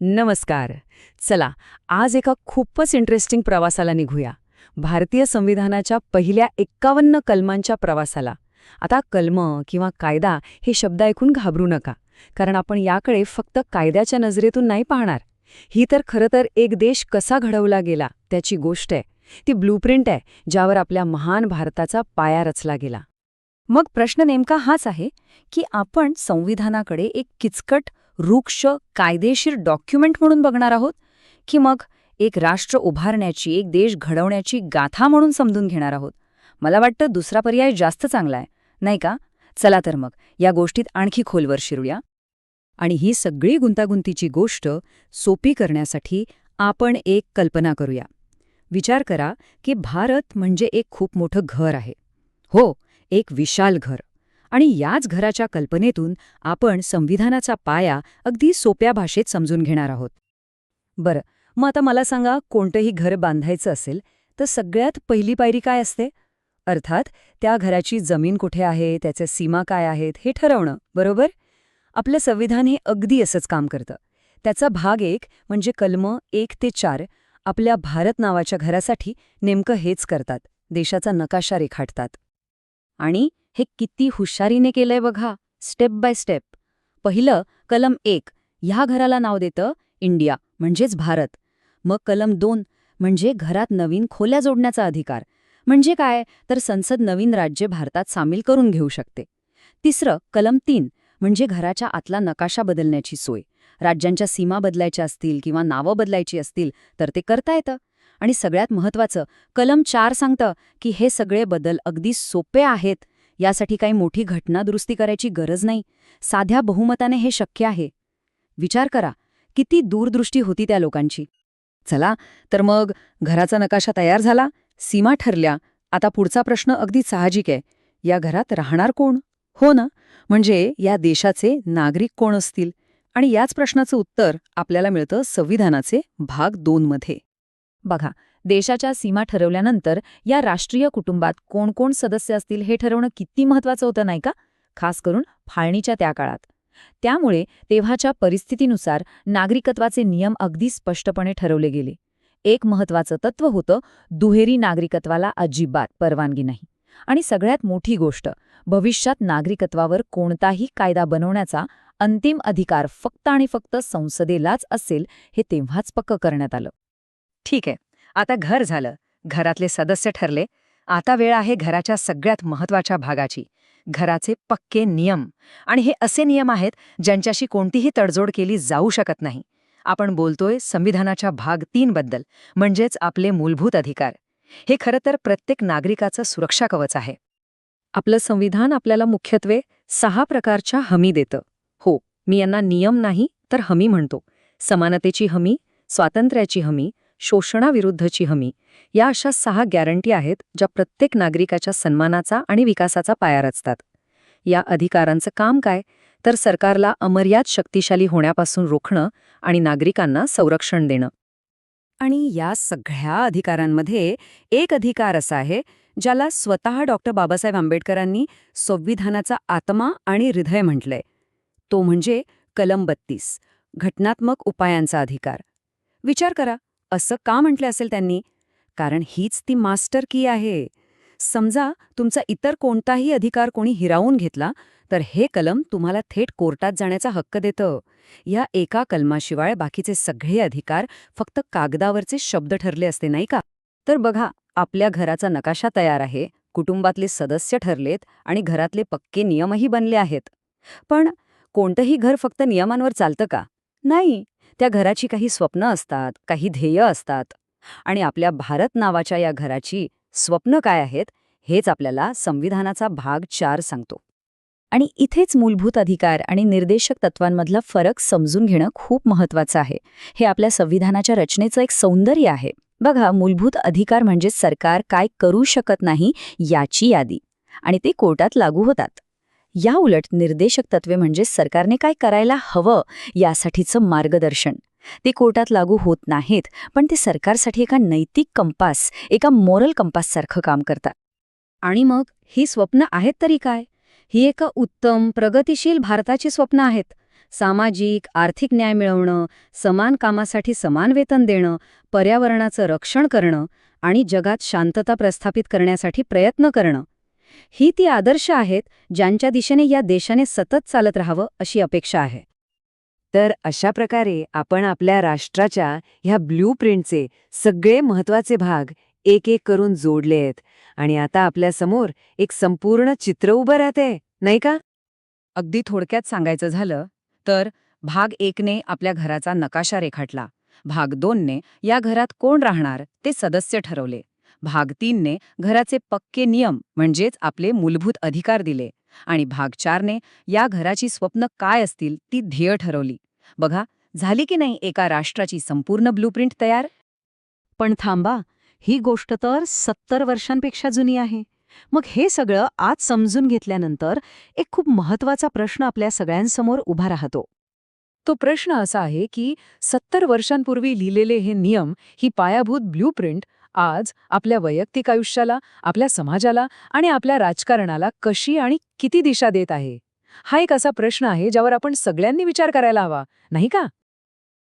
नमस्कार. चला, आज एका खूपच इंटरेस्टिंग प्रवासाला निघूया. भारतीय संविधानाच्या पहिल्या 51 कलमांच्या प्रवासाला. आता कलम किंवा कायदा हे शब्द ऐकून घाबरू नका, कारण आपण याकडे फक्त कायद्याच्या नजरेतून नाही पाहणार. ही तर खरं तर एक देश कसा घडवला गेला त्याची गोष्ट आहे. ती ब्लूप्रिंट आहे, ज्यावर आपल्या महान भारताचा पाया रचला गेला. मग प्रश्न नेमका हाच आहे की आपण संविधानाकडे एक किचकट, रूक्ष, कायदेशीर डॉक्युमेंट म्हणून बघणार आहोत, की मग एक राष्ट्र उभारण्याची, एक देश घडवण्याची गाथा म्हणून समजून घेणार आहोत? मला वाटतं दुसरा पर्याय जास्त चांगला आहे, नाही का? चला तर मग या गोष्टीत आणखी खोलवर शिरूया. आणि ही सगळी गुंतागुंतीची गोष्ट सोपी करण्यासाठी आपण एक कल्पना करूया. विचार करा की भारत म्हणजे एक खूप मोठं घर आहे. हो, एक विशाल घर. आणि याच घराच्या कल्पनेतून आपण संविधानाचा पाया अगदी सोप्या भाषेत समजून घेणार आहोत. बरं, मग आता मला सांगा, कोणतंही घर बांधायचं असेल तर सगळ्यात पहिली पायरी काय असते? अर्थात त्या घराची जमीन कुठे आहे, त्याच्या सीमा काय आहेत हे ठरवणं, बरोबर? आपलं संविधान हे अगदी असंच काम करतं. त्याचा भाग 1 म्हणजे कलम 1 ते 4 आपल्या भारत नावाच्या घरासाठी नेमकं हेच करतात, देशाचा नकाशा रेखाटतात. आणि हे किती हुशारीने केलंय बघा, स्टेप बाय स्टेप. पहिलं, कलम 1 ह्या घराला नाव देतं इंडिया, म्हणजेच भारत. मग कलम 2 म्हणजे घरात नवीन खोल्या जोडण्याचा अधिकार. म्हणजे काय, तर संसद नवीन राज्य भारतात सामील करून घेऊ शकते. तिसरं, कलम 3 म्हणजे घराच्या आतला नकाशा बदलण्याची सोय. राज्यांच्या सीमा बदलायच्या असतील किंवा नावं बदलायची असतील तर ते करता येतं. आणि सगळ्यात महत्त्वाचं, कलम 4 सांगतं की हे सगळे बदल अगदी सोपे आहेत. यासाठी काही मोठी घटना दुरुस्ती करायची गरज नाही. साध्या बहुमताने हे शक्य आहे. विचार करा, किती दूरदृष्टी होती त्या लोकांची. चला तर मग घराचा नकाशा तयार झाला, सीमा ठरल्या. आता पुढचा प्रश्न अगदी साहजिक आहे, या घरात राहणार कोण? हो ना, म्हणजे या देशाचे नागरिक कोण असतील? आणि याच प्रश्नाचं उत्तर आपल्याला मिळतं संविधानाचे भाग 2 मध्ये. बघा, देशाच्या सीमा ठरवल्यानंतर या राष्ट्रीय कुटुंबात कोण कोण सदस्य असतील हे ठरवणं किती महत्वाचं होतं, नाही का? खास करून फाळणीच्या त्या काळात. त्यामुळे तेव्हाच्या परिस्थितीनुसार नागरिकत्वाचे नियम अगदी स्पष्टपणे ठरवले गेले. एक महत्वाचं तत्त्व होतं, दुहेरी नागरिकत्वाला अजिबात परवानगी नाही. आणि सगळ्यात मोठी गोष्ट, भविष्यात नागरिकत्वावर कोणताही कायदा बनवण्याचा अंतिम अधिकार फक्त आणि फक्त संसदेलाच असेल, हे तेव्हाच पक्कं करण्यात आलं. ठीक आहे, आता घर झालं, घरातले सदस्य ठरले. आता वेळ आहे घराच्या सगळ्यात महत्त्वाच्या भागाची, घराचे पक्के नियम. आणि हे असे नियम आहेत ज्यांच्याशी कोणतीही तडजोड केली जाऊ शकत नाही. आपण बोलतोय संविधानाच्या भाग 3 बद्दल, म्हणजेच आपले मूलभूत अधिकार. हे खरं तर प्रत्येक नागरिकाचं सुरक्षा कवच आहे. आपलं संविधान आपल्याला मुख्यत्वे 6 प्रकारच्या हमी देतं. हो, मी यांना नियम नाही तर हमी म्हणतो. समानतेची हमी, स्वातंत्र्याची हमी, शोषणाविरुद्धची हमी, या अशा 6 गॅरंटी आहेत ज्या प्रत्येक नागरिकाच्या सन्मानाचा आणि विकासाचा पाया रचतात. या अधिकारांचं काम काय, तर सरकारला अमर्याद शक्तिशाली होण्यापासून रोखणं आणि नागरिकांना संरक्षण देणं. आणि या सगळ्या अधिकारांमध्ये एक अधिकार असा आहे ज्याला स्वतः डॉक्टर बाबासाहेब आंबेडकरांनी संविधानाचा आत्मा आणि हृदय म्हटलंय. तो म्हणजे कलम 32, घटनात्मक उपायांचा अधिकार. विचार करा, असं का म्हटलं असेल त्यांनी? कारण हीच ती मास्टर की आहे. समजा तुमचा इतर कोणताही अधिकार कोणी हिरावून घेतला तर हे कलम तुम्हाला थेट कोर्टात जाण्याचा हक्क देतं. या एका कलमाशिवाय बाकीचे सगळे अधिकार फक्त कागदावरचे शब्द ठरले असते, नाही का? तर बघा, आपल्या घराचा नकाशा तयार आहे, कुटुंबातले सदस्य ठरलेत आणि घरातले पक्के नियमही बनले आहेत. पण कोणतंही घर फक्त नियमांवर चालतं का? नाही. त्या घराची काही स्वप्न असतात, काही ध्येय असतात. आणि आपल्या भारत नावाच्या या घराची स्वप्न काय आहेत, हेच आपल्याला संविधानाचा भाग 4 सांगतो. आणि इथेच मूलभूत अधिकार आणि निर्देशक तत्वांमधला फरक समजून घेणं खूप महत्वाचं आहे. हे आपल्या संविधानाच्या रचनेचं एक सौंदर्य आहे. बघा, मूलभूत अधिकार म्हणजे सरकार काय करू शकत नाही याची यादी, आणि ते कोर्टात लागू होतात. या उलट निर्देशक तत्वे म्हणजे सरकारने काय करायला हवं यासाठीचं मार्गदर्शन. ते कोर्टात लागू होत नाहीत, पण ते सरकारसाठी एका नैतिक कंपास, एका मोरल कंपाससारखं काम करतात. आणि मग ही स्वप्न आहेत तरी काय? ही एका उत्तम, प्रगतिशील भारताची स्वप्न आहेत. सामाजिक, आर्थिक न्याय मिळवणं, समान कामासाठी समान वेतन देणं, पर्यावरणाचं रक्षण करणं आणि जगात शांतता प्रस्थापित करण्यासाठी प्रयत्न करणं. ही ती आदर्श आहेत ज्यांच्या दिशेने या देशाने सतत चालत राहावं अशी अपेक्षा आहे. तर अशा प्रकारे आपण आपल्या राष्ट्राच्या ह्या ब्लूप्रिंटचे सगळे महत्वाचे भाग एक एक करून जोडले आहेत आणि आता आपल्यासमोर एक संपूर्ण चित्र उभं राहते, नाही का? अगदी थोडक्यात सांगायचं झालं तर भाग 1ने आपल्या घराचा नकाशा रेखाटला, भाग 2ने या घरात कोण राहणार ते सदस्य ठरवले, भाग 3ने घराचे पक्के नियम म्हणजेच आपले मूलभूत अधिकार दिले आणि भाग 4ने या घराची स्वप्न काय असतील ती ध्येय ठरवली. बघा, झाली की नाही एका राष्ट्राची संपूर्ण ब्लूप्रिंट तयार? पण थांबा, ही गोष्ट तर 70 वर्षांपेक्षा जुनी आहे. मग हे सगळं आज समजून घेतल्यानंतर एक खूप महत्वाचा प्रश्न आपल्या सगळ्यांसमोर उभा राहतो. तो प्रश्न असा आहे की 70 वर्षांपूर्वी लिहिलेले हे नियम, ही पायाभूत ब्लूप्रिंट आज आपल्या वैयक्तिक आयुष्याला, आपल्या समाजाला आणि आपल्या राजकारणाला कशी आणि किती दिशा देत आहे? हा एक असा प्रश्न आहे ज्यावर आपण सगळ्यांनी विचार करायला हवा, नाही का?